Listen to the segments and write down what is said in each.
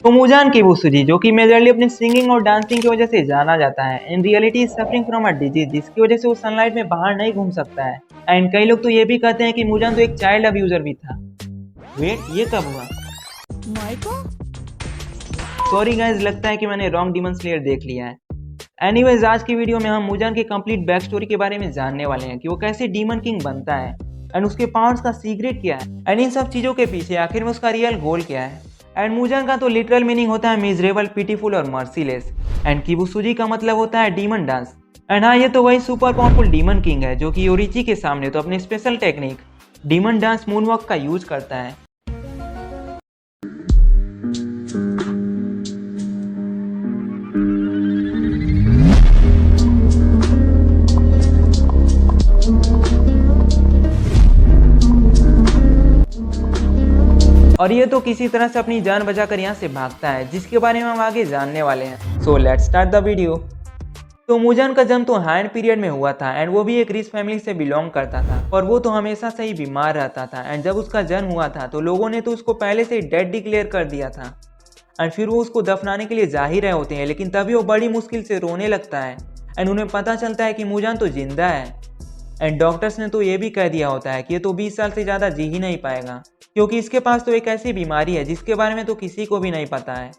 तो मुजान किबुत्सुजी जो कि मेजरली अपनी सिंगिंग और डांसिंग की वजह से जाना जाता है, in reality is suffering from a disease जिसकी वजह से वो सनलाइट में बाहर नहीं घूम सकता है। एंड कई लोग तो ये भी कहते हैं कि मुजान तो एक चाइल्ड अब्यूजर भी था। वेट, ये कब हुआ? सॉरी गाइस, लगता है कि मैंने रॉन्ग डीमन स्लेयर देख लिया है। एनीवेज, आज की वीडियो में हम मुजान के कंप्लीट बैक स्टोरी के बारे में जानने वाले हैं कि वो कैसे डीमन किंग बनता है एंड उसके पावर्स का सीक्रेट क्या है एंड इन सब चीजों के पीछे आखिर में उसका रियल गोल क्या है। एंड मुजान का तो लिटरल मीनिंग होता है मिजरेबल, पिटीफुल और मर्सीलेस। एंड किबुत्सुजी का मतलब होता है डीमन डांस। एंड हाँ, ये तो वही सुपर पावरफुल डीमन किंग है जो कि योरीची के सामने तो अपने special technique demon dance moonwalk का यूज करता है। और ये तो किसी तरह से अपनी जान बचाकर यहाँ से भागता है, जिसके बारे में हम आगे जानने वाले हैं। So let's start the video. तो मुजान का जन्म तो हान पीरियड में हुआ था एंड वो भी एक रिच फैमिली से बिलोंग करता था और वो तो हमेशा से ही बीमार रहता था। एंड जब उसका जन्म हुआ था तो लोगों ने तो उसको पहले से ही डेड डिक्लेयर कर दिया था। एंड फिर वो उसको दफनाने के लिए जा ही रहे होते हैं, लेकिन तभी वो बड़ी मुश्किल से रोने लगता है एंड उन्हें पता चलता है कि मुजान तो जिंदा है। एंड डॉक्टर्स ने तो ये भी कह दिया होता है कि ये तो 20 साल से ज़्यादा जी ही नहीं पाएगा, क्योंकि इसके पास तो एक ऐसी बीमारी है जिसके बारे में तो किसी को भी नहीं पता है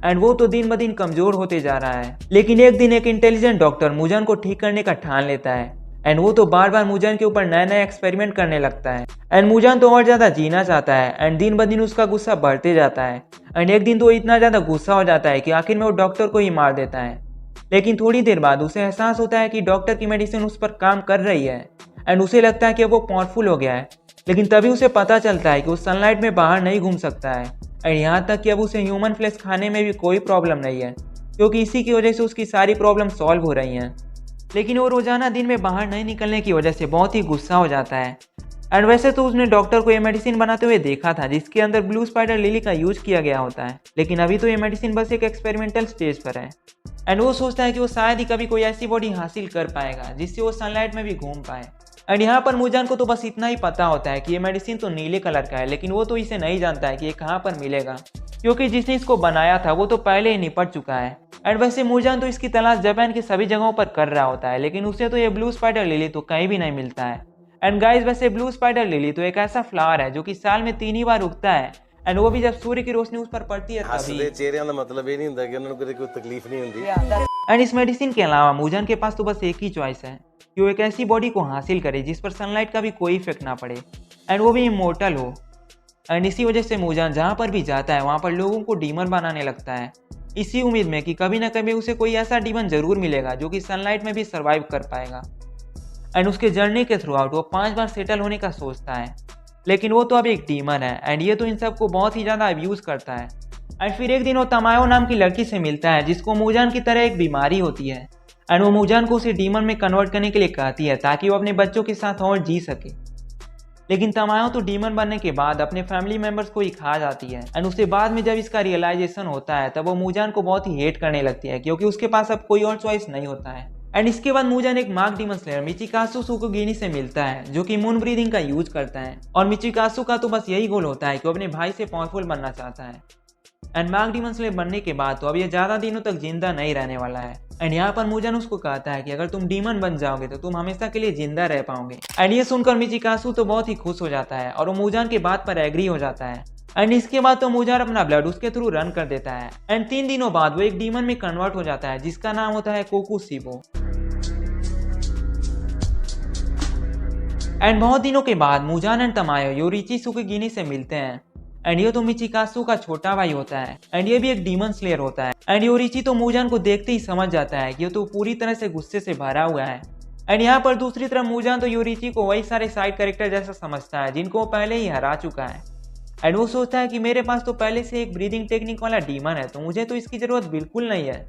एंड वो तो दिन ब दिन कमज़ोर होते जा रहा है। लेकिन एक दिन एक इंटेलिजेंट डॉक्टर मुजान को ठीक करने का ठान लेता है एंड वो तो बार बार मुजान के ऊपर नए नए एक्सपेरिमेंट करने लगता है। एंड मुजान तो और ज़्यादा जीना चाहता है एंड दिन ब दिन उसका गुस्सा बढ़ते जाता है। एंड एक दिन तो इतना ज़्यादा गुस्सा हो जाता है कि आखिर में वो डॉक्टर को ही मार देता है। लेकिन थोड़ी देर बाद उसे एहसास होता है कि डॉक्टर की मेडिसिन उस पर काम कर रही है एंड उसे लगता है कि वो पावरफुल हो गया है। लेकिन तभी उसे पता चलता है कि वो सनलाइट में बाहर नहीं घूम सकता है एंड यहाँ तक कि अब उसे ह्यूमन फ्लेश खाने में भी कोई प्रॉब्लम नहीं है, क्योंकि इसी की वजह से उसकी सारी प्रॉब्लम सॉल्व हो रही हैं। लेकिन वो रोजाना दिन में बाहर नहीं निकलने की वजह से बहुत ही गुस्सा हो जाता है। एंड वैसे तो उसने डॉक्टर को ये मेडिसिन बनाते हुए देखा था जिसके अंदर ब्लू स्पाइडर लिली का यूज किया गया होता है, लेकिन अभी तो ये मेडिसिन बस एक एक्सपेरिमेंटल स्टेज पर है। एंड वो सोचता है कि वो शायद ही कभी कोई ऐसी बॉडी हासिल कर पाएगा जिससे वो सनलाइट में भी घूम पाए। एंड यहाँ पर मुजान को तो बस इतना ही पता होता है कि ये मेडिसिन तो नीले कलर का है, लेकिन वो तो इसे नहीं जानता है कि ये कहाँ पर मिलेगा, क्योंकि जिसने इसको बनाया था वो तो पहले ही निपट चुका है। एंड वैसे मुजान तो इसकी तलाश जापान के सभी जगहों पर कर रहा होता है, लेकिन उसे तो ये ब्लू स्पाइडर लिली तो कहीं भी नहीं मिलता है। एंड गाइस, वैसे ब्लू स्पाइडर लिली तो एक ऐसा फ्लावर है जो कि साल में 3 ही बार उगता है एंड वो भी जब सूर्य की रोशनी उस पर पड़ती है तभी। चेहरे का मतलब ये नहीं होता कि उन्होंने कोई तकलीफ नहीं होती। एंड इस मेडिसिन के अलावा मुजान के पास तो बस एक ही चॉइस है कि वो एक ऐसी बॉडी को हासिल करे जिस पर सनलाइट का भी कोई इफेक्ट ना पड़े एंड वो भी इमोर्टल हो। एंड इसी वजह से मुजान जहाँ पर भी जाता है वहाँ पर लोगों को डीमन बनाने लगता है, इसी उम्मीद में कि कभी ना कभी उसे कोई ऐसा डीमन जरूर मिलेगा जो कि सनलाइट में भी सर्वाइव कर पाएगा। एंड उसके जर्नी के थ्रू आउट वो 5 बार सेटल होने का सोचता है, लेकिन वो तो अब एक डीमन है एंड ये तो इन सबको बहुत ही ज़्यादा अब्यूज़ करता है। एंड फिर एक दिन वो तमायो नाम की लड़की से मिलता है जिसको मुजान की तरह एक बीमारी होती है एंड वो मुजान को उसे डीमन में कन्वर्ट करने के लिए कहती है ताकि वो अपने बच्चों के साथ और जी सके। लेकिन तमायो तो डीमन बनने के बाद अपने फैमिली मेंबर्स को ही खा जाती है एंड उसे बाद में जब इसका रियलाइजेशन होता है तब वो मुजान को बहुत ही हेट करने लगती है, क्योंकि उसके पास अब कोई और चॉइस नहीं होता है। एंड इसके बाद मुजान एक मार्क डीमन स्लेयर मिचिकासु सुकुगिनी से मिलता है जो कि मून ब्रीदिंग का यूज करता है और मिचिकासु का तो बस यही गोल होता है कि वो अपने भाई से पावरफुल बनना चाहता है। एंड मार्क डीमन स्लेयर बनने के बाद तो अब ये ज़्यादा दिनों तक जिंदा नहीं रहने वाला है। एंड यहाँ पर मुजान उसको कहता है कि अगर तुम डीमन बन जाओगे तो तुम हमेशा के लिए जिंदा रह पाओगे। एंड ये सुनकर मिचिकासु तो बहुत ही खुश हो जाता है और वो मुजान के बात पर एग्री हो जाता है। एंड इसके बाद तो मुजान अपना ब्लड उसके थ्रू रन कर देता है एंड 3 दिनों बाद वो एक डीमन में कन्वर्ट हो जाता है जिसका नाम होता है कोकुशिबो। एंड बहुत दिनों के बाद मुजान एंड तमायो योरीची सुकुगिनी से मिलते हैं एंड ये तो मिचिकासु का छोटा भाई होता है एंड ये भी एक डीमन स्लेयर होता है। एंड योरीची तो मुजान को देखते ही समझ जाता है कि ये तो पूरी तरह से गुस्से से भरा हुआ है। एंड यहाँ पर दूसरी तरफ मुजान तो योरीची को वही सारे साइड कैरेक्टर जैसा समझता है जिनको वो पहले ही हरा चुका है। एंड वो सोचता है कि मेरे पास तो पहले से एक ब्रीदिंग टेक्निक वाला डीमन है, तो मुझे तो इसकी जरूरत बिल्कुल नहीं है।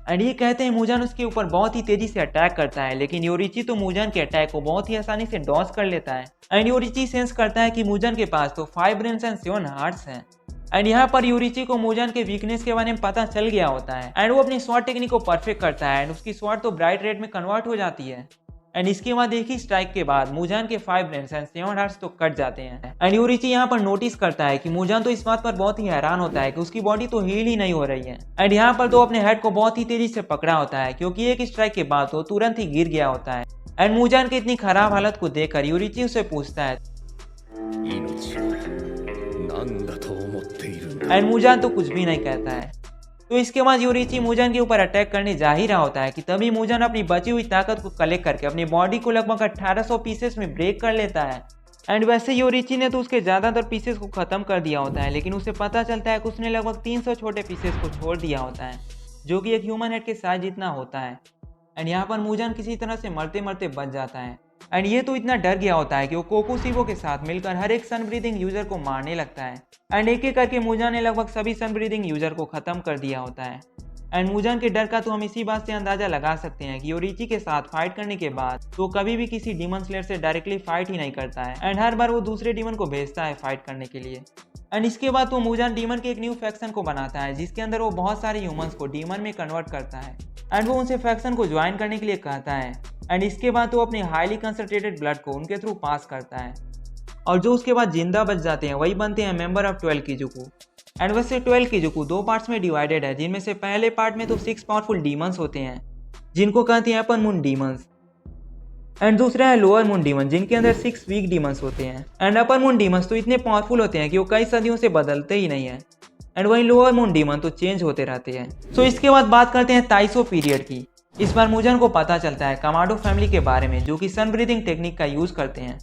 एंड ये कहते हैं मुजान उसके ऊपर बहुत ही तेजी से अटैक करता है, लेकिन योरीची तो मुजान के अटैक को बहुत ही आसानी से डॉज कर लेता है। एंड योरीची सेंस करता है कि मुजान के पास तो 5 ब्रेन्स एंड 7 हार्ट्स हैं। एंड यहाँ पर योरीची को मुजान के वीकनेस के बारे में पता चल गया होता है एंड वो अपनी स्वॉर्ड टेक्निक को परफेक्ट करता है एंड उसकी स्वॉर्ड तो ब्राइट रेड में कन्वर्ट हो जाती है। एंड इसके बाद एक ही स्ट्राइक के बाद मुजान के 5 ब्रेन्स एंड 7 हार्ट्स तो कट जाते हैं। एंड योरीची यहाँ पर नोटिस करता है कि मुजान तो इस बात पर बहुत ही हैरान होता है कि उसकी बॉडी तो हील ही नहीं हो रही है। एंड यहाँ पर तो अपने हेड को बहुत ही तेजी से पकड़ा होता है क्योंकि एक स्ट्राइक के बाद तो तुरंत ही गिर गया होता है। एंड मुजान की इतनी खराब हालत को देखकर योरीची उसे पूछता है एंड मुजान तो कुछ भी नहीं कहता है। तो इसके बाद योरीची मुजान के ऊपर अटैक करने जा ही रहा होता है कि तभी मुजान अपनी बची हुई ताकत को कलेक्ट करके अपनी बॉडी को लगभग 1800 पीसेस में ब्रेक कर लेता है। एंड वैसे योरीची ने तो उसके ज़्यादातर पीसेस को ख़त्म कर दिया होता है, लेकिन उसे पता चलता है कि उसने लगभग 300 छोटे पीसेस को छोड़ दिया होता है जो कि एक ह्यूमन हेड के साइज जितना होता है। एंड यहाँ पर मुजान किसी तरह से मरते मरते बच जाता है। एंड ये तो इतना डर गया होता है कि वो कोकोसीबो के साथ मिलकर हर एक सन ब्रीदिंग यूजर को मारने लगता है। एंड एक एक करके मुजान ने लगभग सभी सन ब्रीदिंग यूजर को खत्म कर दिया होता है। एंड मुजान के डर का तो हम इसी बात से अंदाजा लगा सकते हैं कि योरीची के साथ फाइट करने के बाद तो कभी भी किसी डीमन स्लेयर से डायरेक्टली फाइट ही नहीं करता है एंड हर बार वो दूसरे डीमन को भेजता है फाइट करने के लिए। एंड इसके बाद वो मुजान डीमन के एक न्यू फैक्शन को बनाता है जिसके अंदर वो बहुत सारे ह्यूमंस को डीमन में कन्वर्ट करता है एंड वो उनसे फैक्शन को ज्वाइन करने के लिए कहता है। एंड इसके बाद वो अपने हाईली कंसंट्रेटेड ब्लड को उनके थ्रू पास करता है और जो उसके बाद जिंदा बच जाते हैं वही बनते हैं मेंबर ऑफ 12 किजुकू। एंड वैसे 12 किजुकू 2 पार्ट्स में डिवाइडेड है, जिनमें से पहले पार्ट में तो 6 पावरफुल डीमंस होते हैं जिनको कहते हैं अपर मून डीमंस। एंड दूसरा है लोअर मून डीमन जिनके अंदर 6 वीक डीमंस होते हैं। एंड अपर मून डीमंस तो इतने पावरफुल होते हैं कि वो कई सदियों से बदलते ही नहीं है। एंड वहीं लोअर मून डीमन तो चेंज होते रहते हैं। सो इसके बाद बात करते हैं ताइसो पीरियड की। इस बार मुजान को पता चलता है कमाडो फैमिली के बारे में जो कि सन ब्रीदिंग टेक्निक का यूज करते हैं।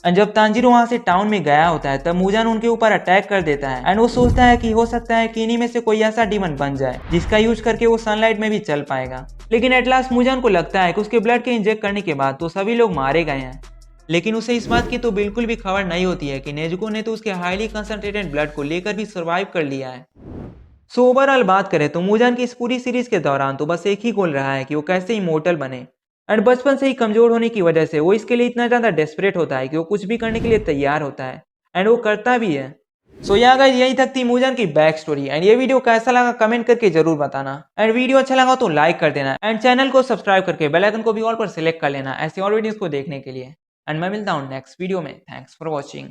एंड जब तांजीरो वहां से टाउन में गया होता है तब मुजान उनके ऊपर अटैक कर देता है एंड वो सोचता है कि हो सकता है कि इन्हीं में से कोई ऐसा डीमन बन जाए जिसका यूज करके वो सनलाइट में भी चल पाएगा। लेकिन एट लास्ट मुजान को लगता है कि उसके ब्लड के इंजेक्ट करने के बाद तो सभी लोग मारे गए हैं, लेकिन उसे इस बात की तो बिल्कुल भी खबर नहीं होती है कि नेजुको ने तो उसके हाईली कंसंट्रेटेड ब्लड को लेकर भी सर्वाइव कर लिया है। सो ओवरऑल बात करें तो मुजान की इस पूरी सीरीज के दौरान तो बस एक ही गोल रहा है कि वो कैसे इमोर्टल बने। एंड बचपन से ही कमजोर होने की वजह से वो इसके लिए इतना ज़्यादा डेस्परेट होता है कि वो कुछ भी करने के लिए तैयार होता है एंड वो करता भी है। सो यहाँ गाइस यही तक थी मुजान की बैक स्टोरी। एंड ये वीडियो कैसा लगा कमेंट करके जरूर बताना। एंड वीडियो अच्छा लगा तो लाइक कर देना एंड चैनल को सब्सक्राइब करके बेल आइकन को भी ऑल पर सिलेक्ट कर लेना ऐसे और वीडियोस को देखने के लिए। एंड मैं मिलता हूँ नेक्स्ट वीडियो में। Thanks for watching.